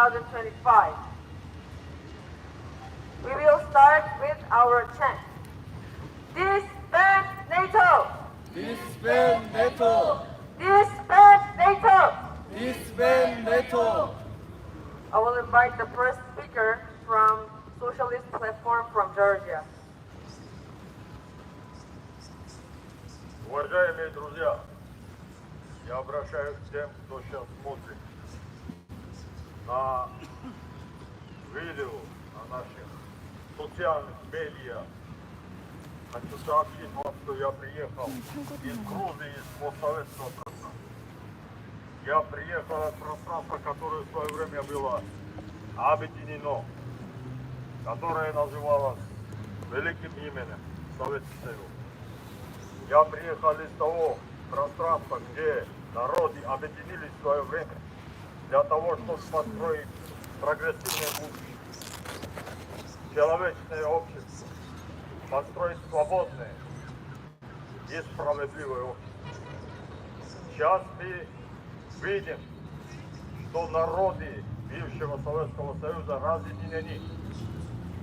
2025. We will start with our chant. Disband NATO! Disband NATO! Disband NATO! Disband NATO! I will invite the first speaker from Socialist Platform from Georgia. Уважаемые друзья, я обращаюсь к тем, кто сейчас смотрит на видео, на наших социальных медиа. Хочу сообщить вам, что я приехал из Грузии, из постсоветского пространства. Я приехал от пространства, которое в свое время было объединено, которое называлось великим именем Советский Союз. Я приехал из того пространства, где народы объединились в свое время для того, чтобы построить прогрессивное будущее, человечное общество, построить свободное и справедливое общество. Сейчас мы видим, что народы бывшего Советского Союза разъединены.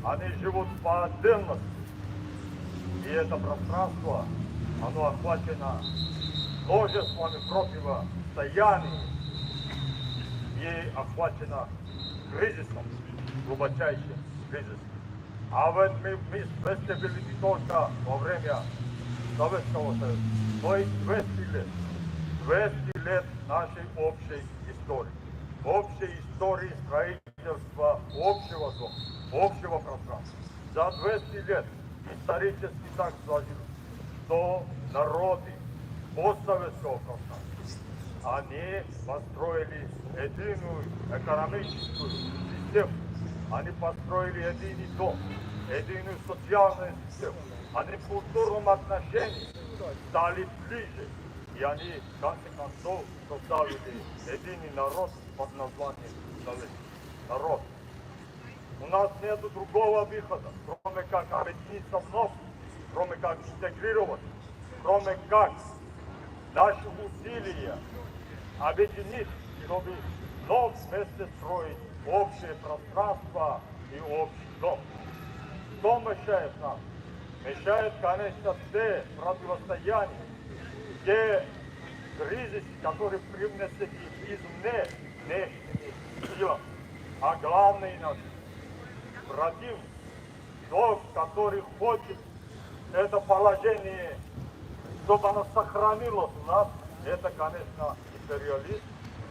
Они живут по отдельности. И это пространство, оно охвачено множествами противостояний и охвачено кризисом, глубочайшим кризисом. А вот мы вместе были не только во время Советского Союза, но и 200 лет. 200 лет нашей общей истории. Общей истории строительства общего дома, общего пространства. За 200 лет исторически так сложилось, что народы постсоветского пространства, они построили единую экономическую систему, они построили единый дом, единую социальную систему, они в культурном отношении стали ближе, и они, в конце концов, создали единый народ под названием Советский народ. У нас нет другого выхода, кроме как объединиться вновь, кроме как интегрировать, кроме как наши усилия объединить, чтобы вновь вместе строить общее пространство и общий дом. Что мешает нам? Мешает, конечно, те противостояния, те кризисы, которые привнесены извне внешними силами. А главный наш противник, тот, который хочет это положение, чтобы оно сохранилось у нас, это, конечно, империалист,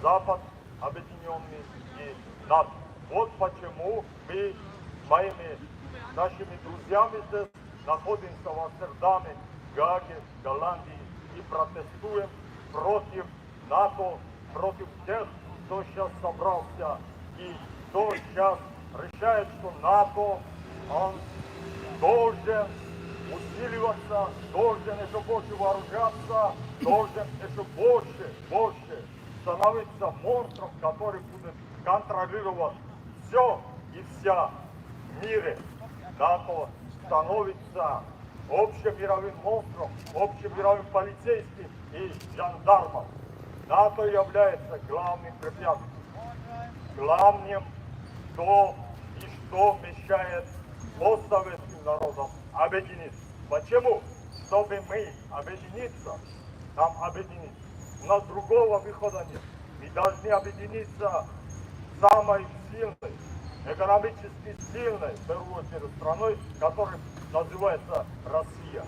Запад, объединенный и НАТО. Вот почему мы с моими нашими друзьями здесь находимся в Амстердаме, Гаге, Голландии и протестуем против НАТО, против тех, кто сейчас собрался и кто сейчас решает, что НАТО, он должен усиливаться, должен еще больше вооружаться, должен еще больше становиться монстром, который будет контролировать все и вся в мире. НАТО становится общемировым монстром, общемировым полицейским и жандармом. НАТО является главным препятствием, главным, что мешает постсоветским народам объединиться. Почему? Чтобы мы объединиться, нам объединиться. У нас другого выхода нет. Мы должны объединиться самой сильной, экономически сильной, в первую очередь, страной, которая называется Россия.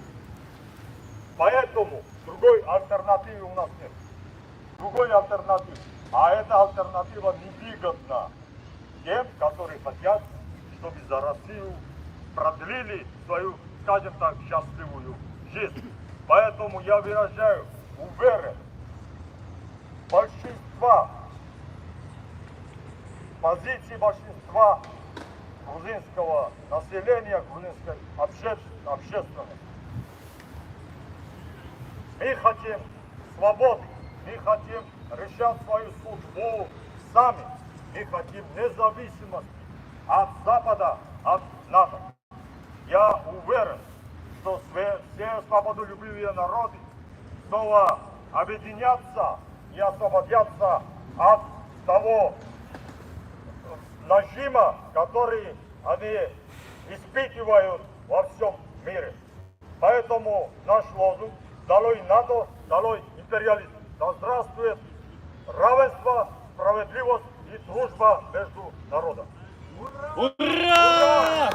Поэтому другой альтернативы у нас нет. Другой альтернативы. А эта альтернатива невыгодна тем, которые хотят, чтобы за Россию продлили свою, скажем так, счастливую жизнь. Поэтому я выражаю уверенность большинства, позиции большинства грузинского населения, грузинской общественности. Мы хотим свободы, мы хотим решать свою судьбу сами, мы хотим независимости от Запада, от НАТО. Я уверен, что все свободолюбивые народы снова объединятся и освободятся от того нажима, который они испытывают во всем мире. Поэтому наш лозунг «Долой НАТО, долой империализм». Да здравствует равенство, справедливость и дружба между народами. Ура!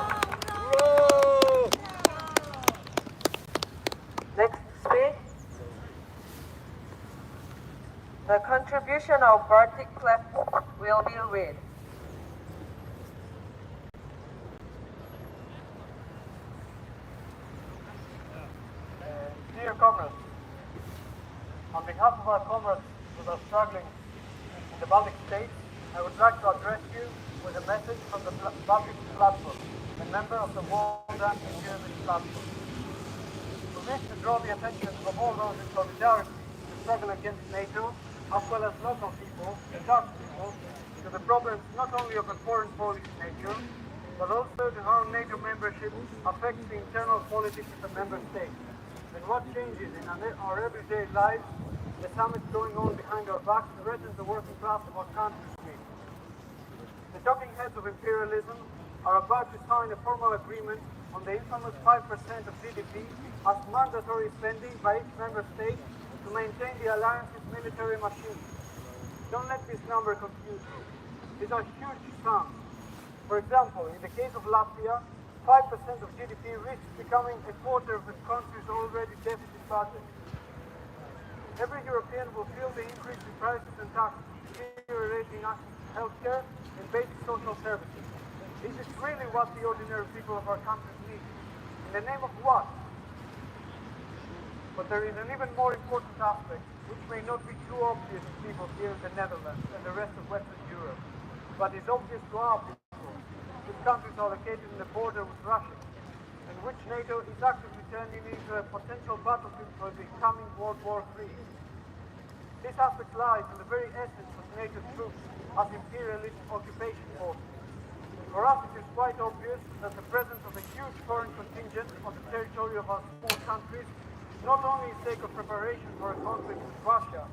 Next speech. The contribution of Bartik Klep will be read. Dear comrades, on behalf of our comrades who are struggling in the Baltic states, I would like to address you with a message from the Baltic Platform, a member of the World Anti-Imperialist Platform. We wish to draw the attention of all those in solidarity to struggle against NATO, as well as local people and Dutch people, to the problems not only of a foreign policy nature, but also to how NATO membership affects the internal politics of the member states, and what changes in our everyday lives the summit going on behind our backs threatens the working class of our country. The talking heads of imperialism are about to sign a formal agreement on the infamous 5% of GDP as mandatory spending by each member state to maintain the alliance's military machine. Don't let this number confuse you. These are huge sums. For example, in the case of Latvia, 5% of GDP risks becoming a quarter of the country's already deficit budget. Every European will feel the increase in prices and taxes, deteriorating access to healthcare and basic social services. This is really what the ordinary people of our countries need. In the name of what? But there is an even more important aspect, which may not be too obvious to people here in the Netherlands and the rest of Western Europe, but is obvious to our people, whose countries are located in the border with Russia, and which NATO is actively turning into a potential battlefield for the coming World War III. This aspect lies in the very essence of NATO's troops as imperialist occupation forces. For us, it is quite obvious that the presence of a huge foreign contingent on the territory of our small countries not only is sake of preparation for a conflict with Russia,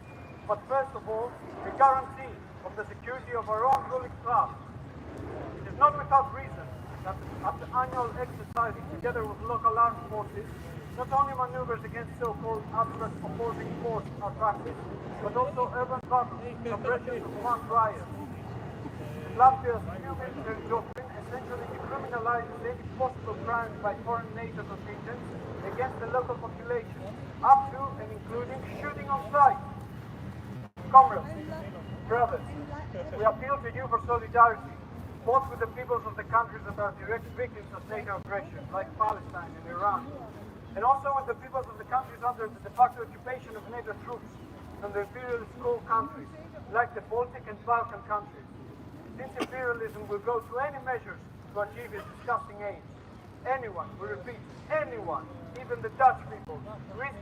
but first of all, a guarantee of the security of our own ruling class. It is not without reason that after annual exercises together with local armed forces, not only maneuvers against so-called abstract opposing forces are practiced, but also urban battles, suppressions of mass riots. Latvia's new military doctrine essentially decriminalizes any possible crimes by foreign NATO contingents against the local population, up to and including shooting on sight. Comrades, brothers, we appeal to you for solidarity, both with the peoples of the countries that are direct victims of NATO aggression, like Palestine and Iran, and also with the peoples of the countries under the de facto occupation of NATO troops from the imperialist core countries, like the Baltic and Balkan countries. Since imperialism will go to any measures to achieve its disgusting aims, anyone, we repeat, anyone, even the Dutch people, risks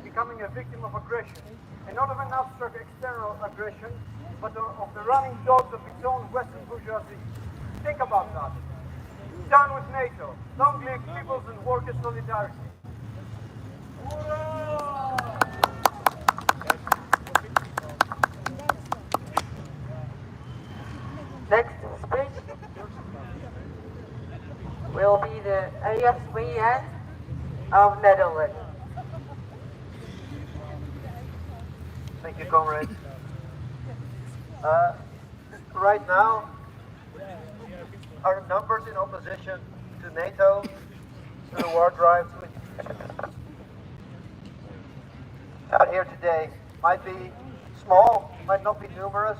becoming a victim of aggression, and not of an abstract external aggression, but of the running dogs of its own Western bourgeoisie. Think about that. Stand with NATO. Long live people's and workers' solidarity. Next speech will be the DlSBAND of Netherlands. Thank you, comrades. Right now, our numbers in opposition to NATO, to the war drive, out here today might be small, might not be numerous,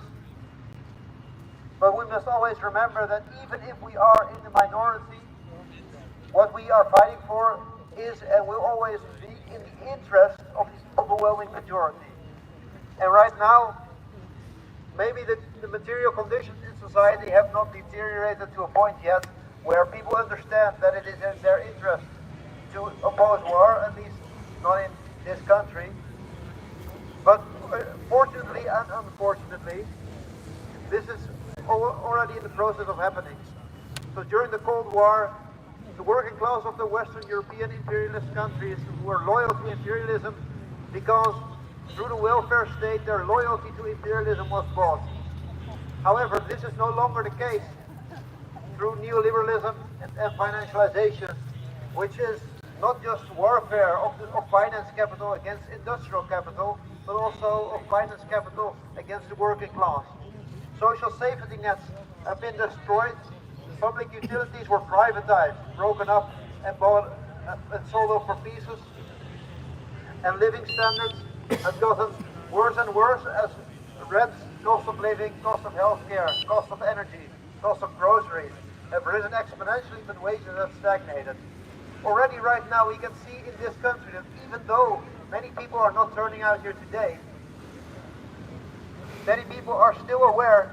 but we must always remember that even if we are in the minority, what we are fighting for is and will always be in the interest of the overwhelming majority. And right now, maybe the material conditions in society have not deteriorated to a point yet where people understand that it is in their interest to oppose war, at least not in this country. But fortunately and unfortunately, this is already in the process of happening. So during the Cold War, the working class of the Western European imperialist countries were loyal to imperialism because through the welfare state their loyalty to imperialism was bought. However, this is no longer the case through neoliberalism and financialization, which is not just warfare of finance capital against industrial capital, but also of finance capital against the working class. Social safety nets have been destroyed, public utilities were privatized, broken up and bought and sold off for pieces, and living standards have gotten worse and worse as rents, cost of living, cost of healthcare, cost of energy, cost of groceries have risen exponentially, but wages have stagnated. Already right now we can see in this country that even though many people are not turning out here today, many people are still aware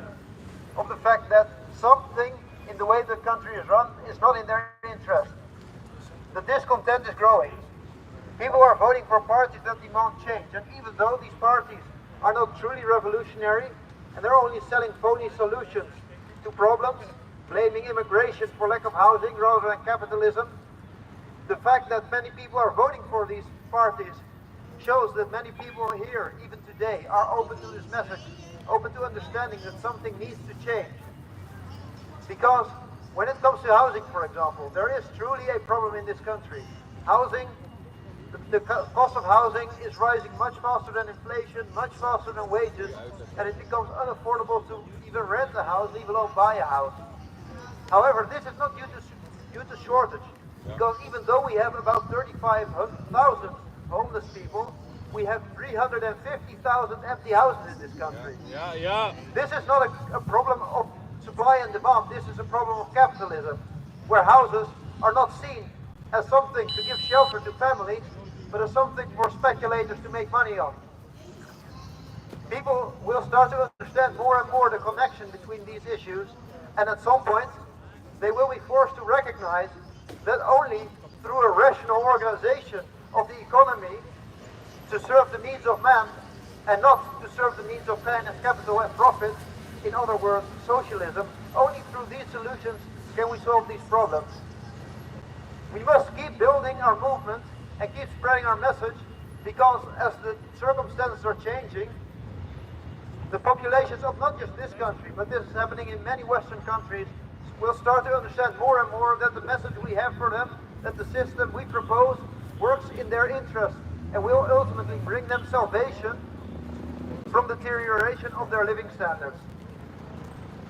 of the fact that something in the way the country is run is not in their interest. The discontent is growing. People are voting for parties that demand change, and even though these parties are not truly revolutionary and they're only selling phony solutions to problems, blaming immigration for lack of housing rather than capitalism, the fact that many people are voting for these parties shows that many people here, even today, are open to this message, open to understanding that something needs to change. Because when it comes to housing, for example, there is truly a problem in this country. Housing, the cost of housing is rising much faster than inflation, much faster than wages, and it becomes unaffordable to even rent a house, leave alone buy a house. However, this is not due to shortage, because even though we have about 35,000 homeless people, we have 350,000 empty houses in this country. This is not a problem of supply and demand, this is a problem of capitalism, where houses are not seen as something to give shelter to families, but as something for speculators to make money on. People will start to understand more and more the connection between these issues, and at some point they will be forced to recognize that only through a rational organization of the economy to serve the needs of man and not to serve the needs of man and capital and profit, in other words, socialism, only through these solutions can we solve these problems. We must keep building our movement and keep spreading our message, because as the circumstances are changing, the populations of not just this country, but this is happening in many Western countries, will start to understand more and more that the message we have for them, that the system we propose works in their interest and will ultimately bring them salvation from the deterioration of their living standards.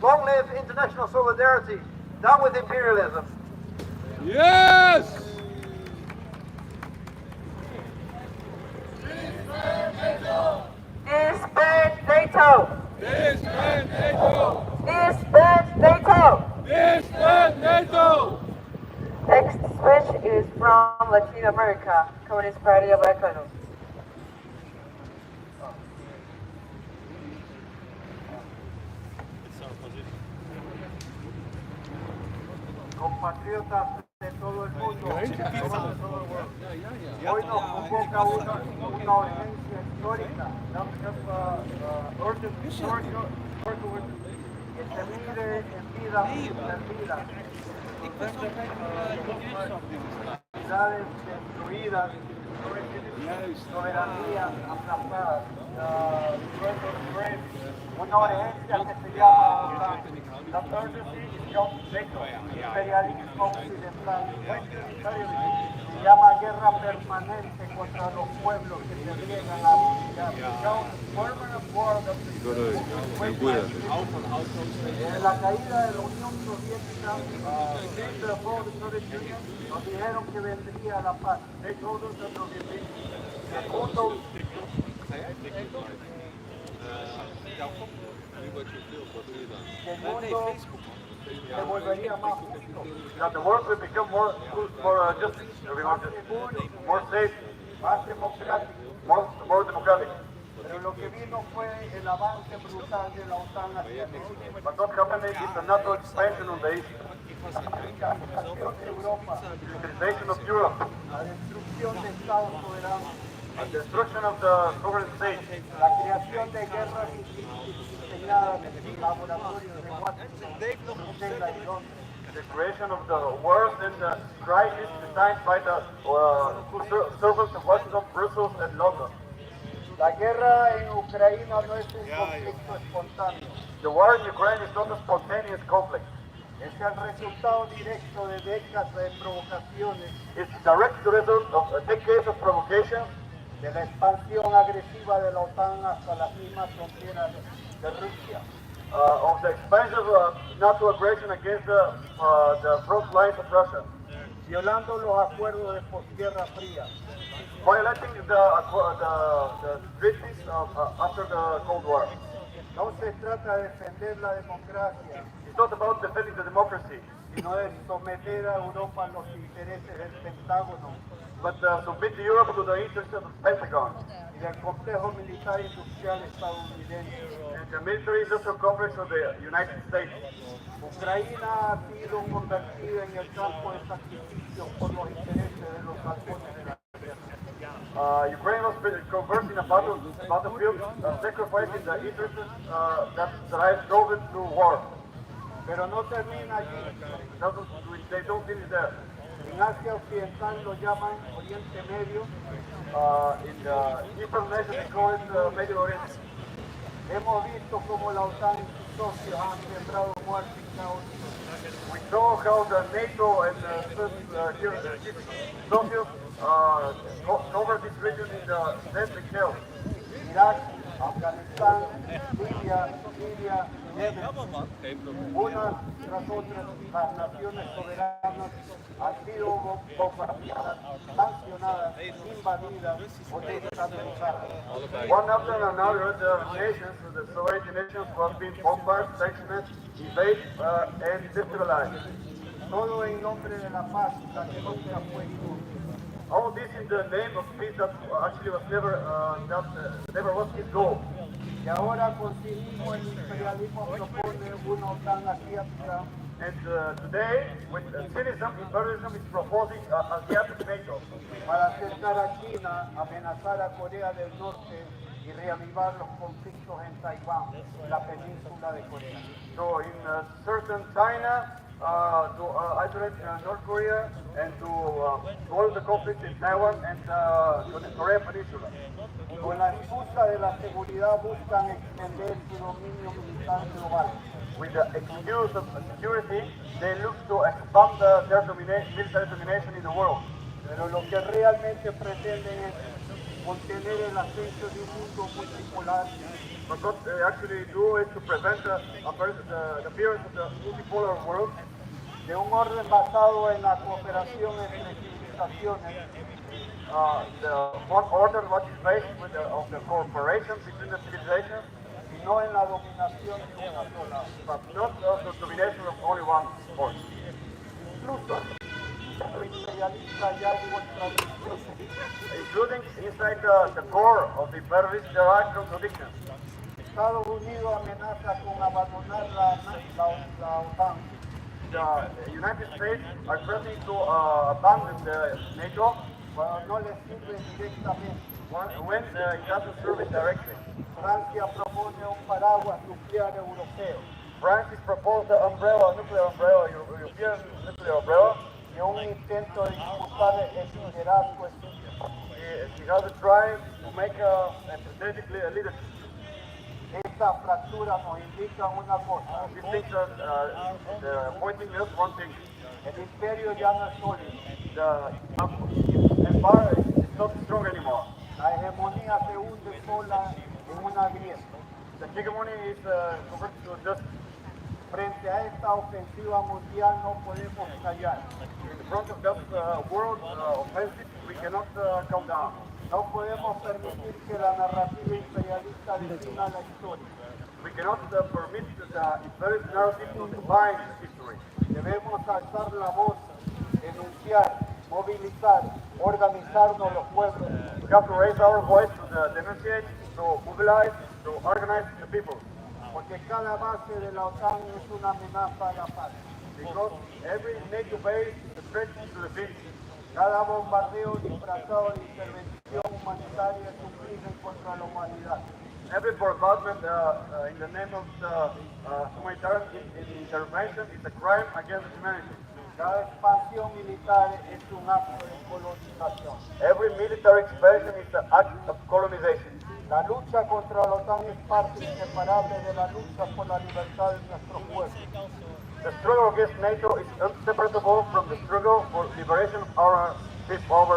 Long live international solidarity, down with imperialism. Yes! Disband NATO! Disband NATO! Disband NATO! Disband NATO! Next speech is from Latin America, Communist Party of Ecuador. Compatriotas de todo el mundo, hoy nos convoca una urgencia histórica, que se mire en vidas perdidas, ciudades destruidas, soberanías aplastadas, una urgencia que se llama la urgency of imperialismo occidental, se llama guerra permanente contra los pueblos que se niegan a permanent war of la caída de la Unión Soviética, nos dijeron que vendría la paz. El mundo se volvería más justo. That the world will become more just, more safe, Más democrático. more democratic. Pero lo que vino fue el avance brutal de la OTAN hacia el este. But what happened is the NATO expansion on the east, La capitulación de Europa, the militarization of Europe, la destrucción de Estados soberanos, and the destruction of the sovereign state, la creación de guerras diseñadas en laboratorios de Washington, Bruselas y Londres. the creation of the wars and the crisis designed by the servants of Washington, Brussels, and London. La guerra en Ucrania no es un conflicto espontáneo. The war in Ukraine is not a spontaneous conflict. Es el resultado directo de décadas de provocaciones, It's the direct result of decades of provocation, de la expansión agresiva de la OTAN hasta las mismas fronteras de Rusia. of the expansion of NATO aggression against the front lines of Russia, Violando los acuerdos de posguerra fría, violating the treaties after the Cold War. no se trata de defender la democracia, It's not about defending the democracy, sino de someter a Europa a los intereses del Pentágono but submit Europe to the interests of the Pentagon y del complejo militar industrial estadounidense. and the military-industrial complex of the United States. Ucrania ha sido convertida en el campo de sacrificio por los intereses de los halcones de la guerra. Ukraine was converted in a battlefield, sacrificing the interests that drive Soviet to war. Pero no termina allí. They don't finish there. En Asia Occidental lo llaman Oriente Medio. In the Eastern nation, they call it Medio Oriente. Hemos visto cómo la OTAN y sus socios han sembrado muerte y caos. We saw how the NATO and Soviets covered this region in the deadly chaos. Irak, Afganistán, Libia, Siria, Yemen. Una tras otra, las naciones soberanas han sido bombardeadas, sancionadas, invadidas o destabilizadas. One after another, the nations, the Soviet nations, was being bombarded, sanctioned, invaded, and destabilized. Todo en nombre de la paz, la que nunca fue justa. All this in the name of peace that actually was never was his goal. Y ahora con cinismo el imperialismo propone una OTAN asiática And today, with cynicism, imperialism is proposing Asiatic NATO para acercar a China, amenazar a Corea del Norte y reavivar los conflictos en Taiwán, la península de Corea. So in certain China, to isolate North Korea and to solve the conflict in Taiwan and the Korean Peninsula. Con la excusa de la seguridad buscan extender su dominio militar global. With the excuse of security, they look to expand their military domination in the world. Pero lo que realmente pretenden es contener el ascenso de un mundo multipolar, But what they actually do is to prevent the appearance of the multipolar world, de un orden basado en la cooperación entre civilizaciones, the one order what is based of the cooperation between the civilizations, y no en la dominación de una sola. but not the domination of only one force. Incluso, el imperialista ya digo tradición. Including inside the core of the imperialists, there are contradictions. Estados Unidos amenaza con abandonar la OTAN. The United States are threatening to abandon the NATO cuando no les sirve directamente. when it doesn't serve it directly. Francia propone un paraguas nuclear europeo France has proposed the nuclear umbrella, European nuclear umbrella. y un intento de disputar el liderazgo. She has tried to make strategically a leadership. Esta fractura nos indica una cosa: These things are pointing us one thing. el imperio ya no es sólido, The empire is not strong anymore. la hegemonía se hunde sola en una grieta. The hegemony is converted to just Frente a esta ofensiva mundial no podemos callar, in front of this world offensive. We cannot come down. no podemos permitir que la narrativa imperialista defina la historia. We cannot permit the imperialist narrative to define history. Debemos alzar la voz, denunciar, movilizar, organizarnos los pueblos. We have to raise our voice to denunciate, to mobilize, to organize the people. Porque cada base de la OTAN es una amenaza a la paz. Because every NATO base is a threat to the peace. Cada bombardeo disfrazado de intervención humanitaria es un crimen contra la humanidad. Every bombardment in the name of humanitarian intervention is a crime against humanity. Cada expansión militar es un acto de colonización. Every military expansion is an act of colonization. La lucha contra la OTAN es parte inseparable de la lucha por la libertad de nuestros pueblos. The struggle against NATO is inseparable from the struggle for liberation of our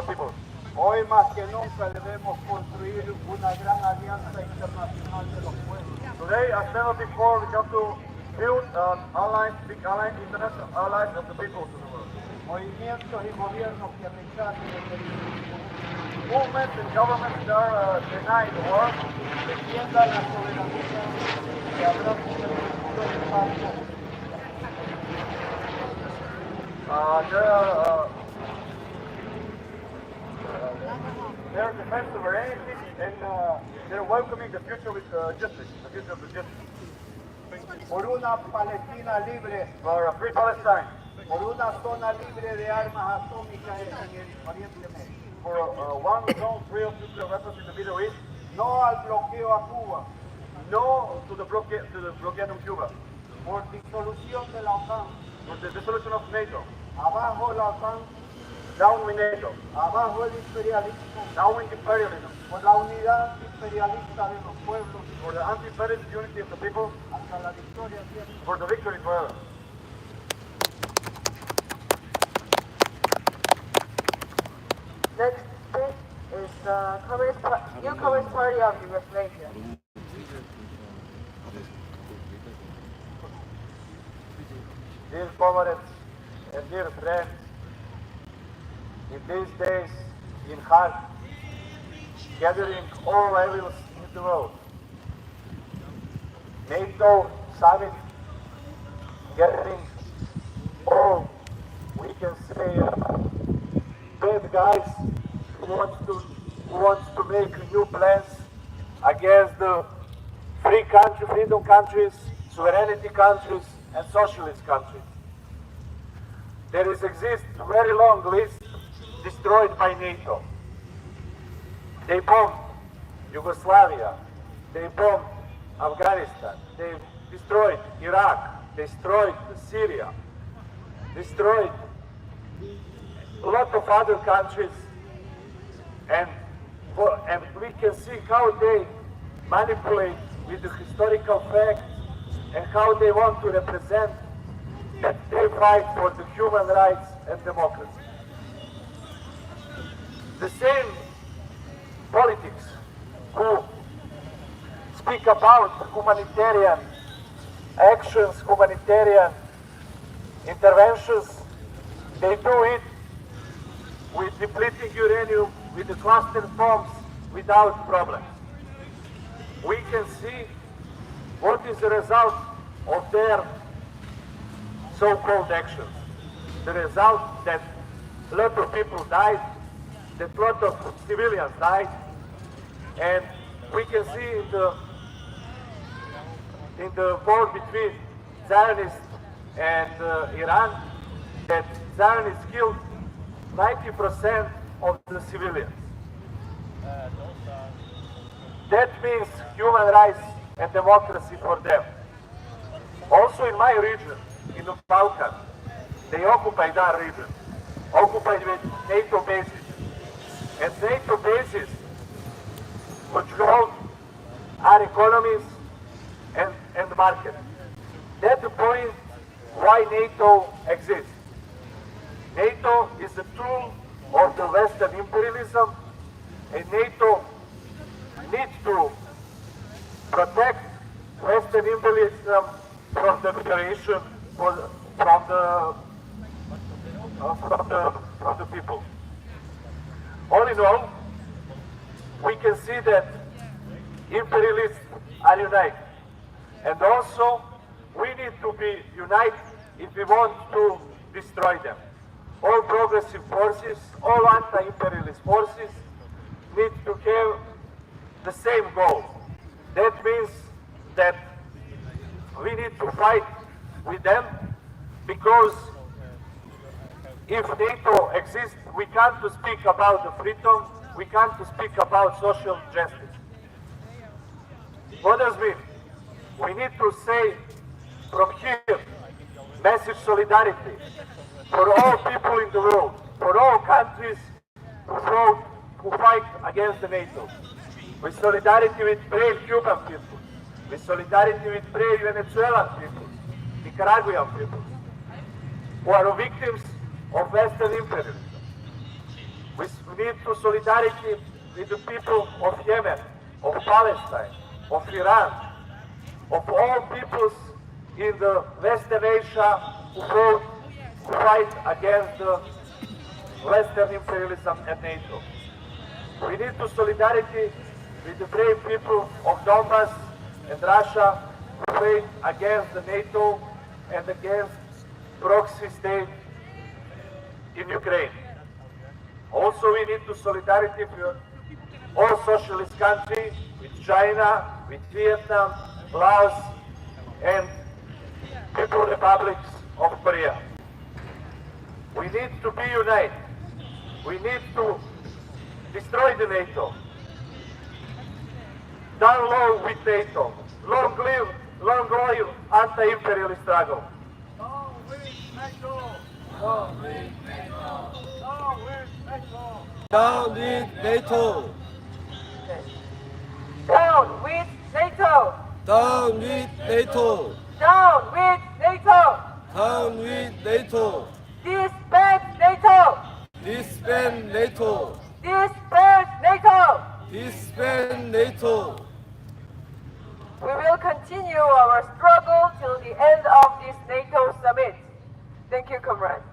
people. Hoy más que nunca debemos construir una gran alianza internacional de los pueblos. Today, as never before, we have to build an alliance, big alliance, international alliance of the peoples of the world. Movimientos y gobiernos que rechacen el derecho. Movements and governments that are denying the war, Defiendan la soberanía y abracen el futuro de paz. they're defense sovereignty and they're welcoming the future with justice, the future of the justice. Por una Palestina libre, For a free Palestine, por una zona libre de armas atómicas en el Oriente Medio. for one zone free of nuclear weapons in the Middle East, No al bloqueo a Cuba, no to the blockade on Cuba, por disolución de la OTAN. for the dissolution of NATO, Abajo la OTAN, down with NATO, abajo el imperialismo, down with imperialism, por la unidad imperialista de los pueblos, for the anti-imperialist unity of the people, hasta la victoria siempre. for the victory forever. Next speech is the New Communist Party of Yugoslavia. Dear comrades and dear friends, in these days in Hague, gathering all levels in the world, NATO summit, gathering all, we can say, bad guys who wants to make new plans against the freedom countries, sovereignty countries, and socialist countries. There exists a very long list destroyed by NATO. They bombed Yugoslavia, they bombed Afghanistan, they destroyed Iraq, destroyed Syria, destroyed a lot of other countries, and we can see how they manipulate with the historical facts and how they want to represent that they fight for the human rights and democracy. The same politics who speak about humanitarian actions, humanitarian interventions, they do it with depleting uranium, with the cluster bombs, without problems. We can see what is the result of their so-called actions. The result that a lot of people died, that a lot of civilians died, and we can see in the war between Zionists and Iran that Zionists killed 90% of the civilians. That means human rights and democracy for them. Also in my region, in the Balkans, they occupied that region, occupied with NATO bases. And NATO bases control our economies and market. That's the point why NATO exists. NATO is a tool of the Western imperialism, and NATO needs to protect Western imperialism from the liberation from the people. All in all, we can see that imperialists are united, and also we need to be united if we want to destroy them. All progressive forces, all anti-imperialist forces need to have the same goal. That means that we need to fight with them, because if NATO exists, we can't speak about the freedom, we can't speak about social justice. What does it mean? We need to say from here, message solidarity for all people in the world, for all countries who fight against the NATO. with solidarity with brave Cuban people, with solidarity with brave Venezuelan people, Nicaraguan people, who are victims of Western imperialism. We need to solidarity with the people of Yemen, of Palestine, of Iran, of all peoples in the Western Asia who fight against the Western imperialism and NATO. We need to solidarity with the brave people of Donbass and Russia who fight against the NATO and against proxy state in Ukraine. Also, we need to solidarity with all socialist countries, with China, with Vietnam, Laos, and People's Republics of Korea. We need to be united. We need to destroy the NATO. Down low with NATO. Long live anti-imperialist struggle. Long live NATO! Long live NATO! Long live NATO! Down with NATO. Down with NATO! Down with NATO. Down with NATO! Down with NATO. Disband NATO! Disband NATO. Disband NATO! Disband NATO. We will continue our struggle till the end of this NATO summit. Thank you, comrades.